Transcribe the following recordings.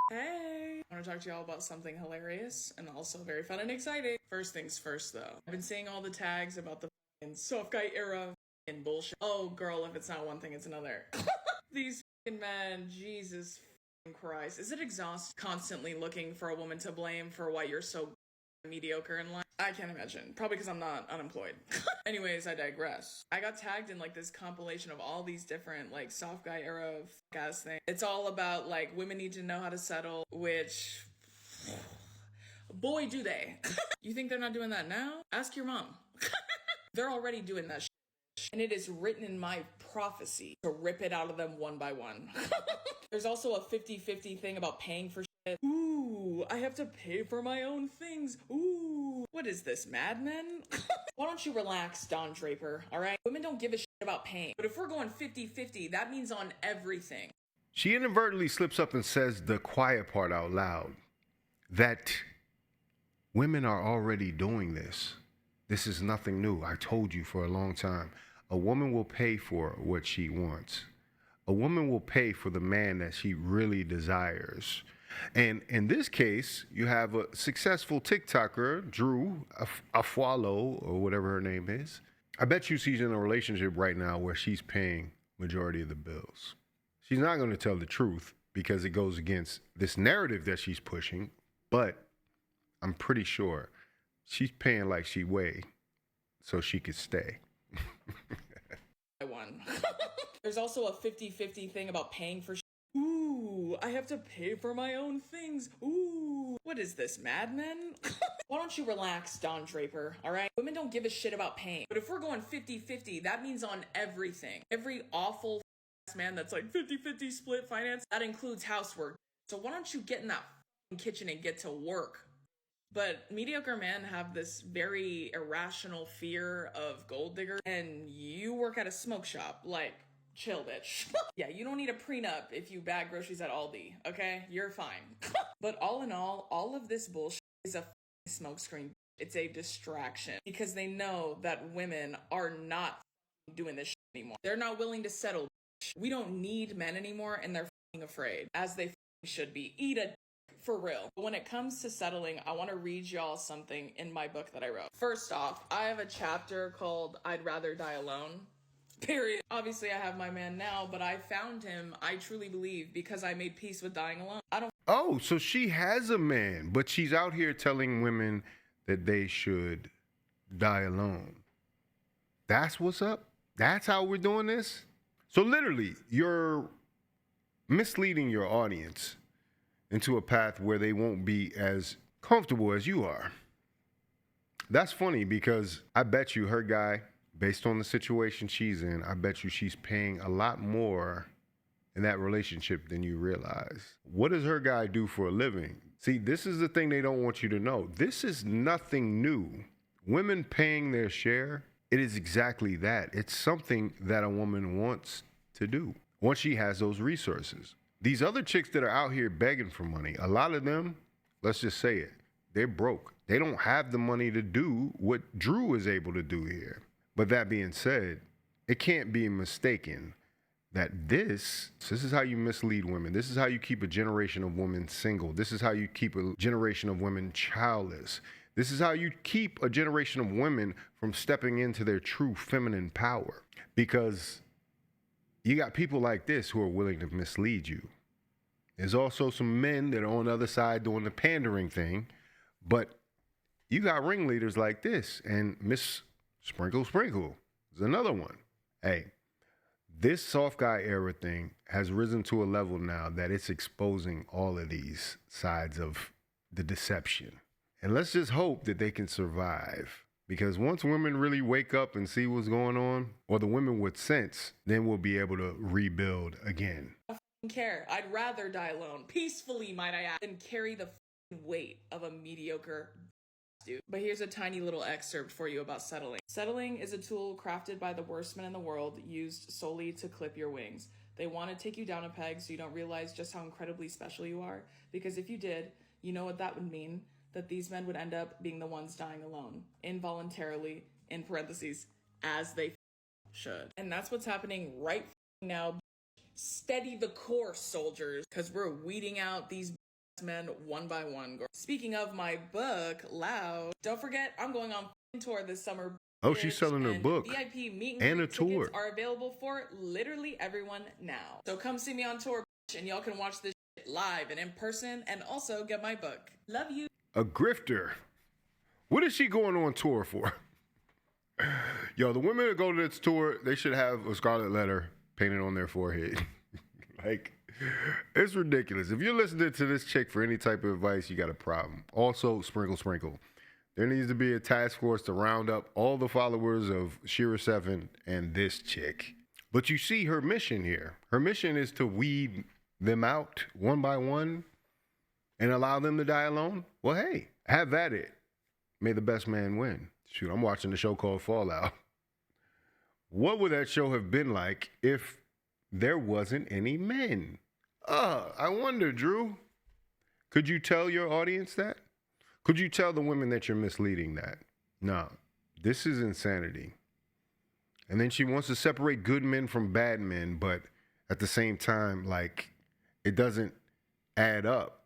Hey! I want to talk to y'all about something hilarious and also very fun and exciting. First things first, though. I've been seeing all the tags about the soft guy era and bullshit. Oh, girl, if it's not one thing, it's another. These men, Jesus Christ. Is it exhausting constantly looking for a woman to blame for why you're so mediocre in life? I can't imagine. Probably because I'm not unemployed. Anyways, I digress. I got tagged in like this compilation of all these different like soft guy era ass things. It's all about like women need to know how to settle, which boy do they. You think they're not doing that now? Ask your mom. They're already doing that shit. And it is written in my prophecy to rip it out of them one by one. There's also a 50-50 thing about paying for shit. Ooh, I have to pay for my own things. Ooh, what is this, Mad Men? Why don't you relax, Don Draper, alright? Women don't give a shit about paying. But if we're going 50-50, that means on everything. She inadvertently slips up and says the quiet part out loud. That women are already doing this. This is nothing new. I told you for a long time. A woman will pay for what she wants. A woman will pay for the man that she really desires. And in this case, you have a successful TikToker, Drew Afualo, or whatever her name is. I bet you she's in a relationship right now where she's paying majority of the bills. She's not going to tell the truth because it goes against this narrative that she's pushing, but I'm pretty sure she's paying like she weigh so she could stay. I won. There's also a 50-50 thing about paying for Ooh, I have to pay for my own things. Ooh, what is this, Mad Men? Why don't you relax, Don Draper, alright? Women don't give a shit about paying. But if we're going 50-50, that means on everything. Every awful man that's like 50-50 split finance, that includes housework. So why don't you get in that kitchen and get to work? But mediocre men have this very irrational fear of gold diggers, and you work at a smoke shop. Like, chill, bitch. Yeah, you don't need a prenup if you bag groceries at Aldi, okay? You're fine. But all in all of this bullshit is a smokescreen. It's a distraction because they know that women are not doing this shit anymore. They're not willing to settle. We don't need men anymore, and they're afraid, as they should be. Eat a for real. When it comes to settling, I want to read y'all something in my book that I wrote. First off, I have a chapter called I'd Rather Die Alone. Period. Obviously, I have my man now, but I found him, I truly believe, because I made peace with dying alone. Oh, so she has a man, but she's out here telling women that they should die alone. That's what's up? That's how we're doing this? So literally, you're misleading your audience into a path where they won't be as comfortable as you are. That's funny because I bet you her guy, based on the situation she's in, I bet you she's paying a lot more in that relationship than you realize. What does her guy do for a living? See, this is the thing they don't want you to know. This is nothing new. Women paying their share, it is exactly that. It's something that a woman wants to do once she has those resources. These other chicks that are out here begging for money, a lot of them, let's just say it, they're broke. They don't have the money to do what Drew is able to do here. But that being said, it can't be mistaken that this is how you mislead women. This is how you keep a generation of women single. This is how you keep a generation of women childless. This is how you keep a generation of women from stepping into their true feminine power. Because you got people like this who are willing to mislead you. There's also some men that are on the other side doing the pandering thing, but you got ringleaders like this, and Miss Sprinkle is another one. Hey, this soft guy era thing has risen to a level now that it's exposing all of these sides of the deception. And let's just hope that they can survive. Because once women really wake up and see what's going on, or the women with sense, then we'll be able to rebuild again. I don't care. I'd rather die alone, peacefully, might I add, than carry the weight of a mediocre dude. But here's a tiny little excerpt for you about settling. Settling is a tool crafted by the worst men in the world, used solely to clip your wings. They want to take you down a peg so you don't realize just how incredibly special you are. Because if you did, you know what that would mean? That these men would end up being the ones dying alone, involuntarily, in parentheses, as they should. And that's what's happening right now. Steady the course, soldiers, because we're weeding out these men one by one. Speaking of my book, Loud, don't forget I'm going on tour this summer. Oh, she's selling her book VIP meet and a greet tour tickets are available for literally everyone now. So come see me on tour, and y'all can watch this shit live and in person, and also get my book. Love you. A grifter. What is she going on tour for? Yo, the women that go to this tour, they should have a scarlet letter painted on their forehead. Like, it's ridiculous. If you're listening to this chick for any type of advice, you got a problem. Also, sprinkle. There needs to be a task force to round up all the followers of Shira 7 and this chick. But you see her mission here. Her mission is to weed them out one by one and allow them to die alone. Well, hey, have at it. May the best man win. Shoot, I'm watching the show called Fallout. What would that show have been like if there wasn't any men? I wonder, Drew. Could you tell your audience that? Could you tell the women that you're misleading that? No, this is insanity. And then she wants to separate good men from bad men, but at the same time, like, it doesn't add up.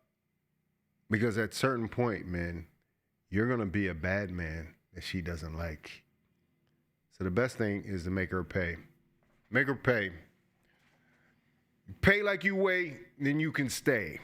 Because at a certain point, man, you're going to be a bad man that she doesn't like. So the best thing is to make her pay. Make her pay. Pay like you weigh, then you can stay.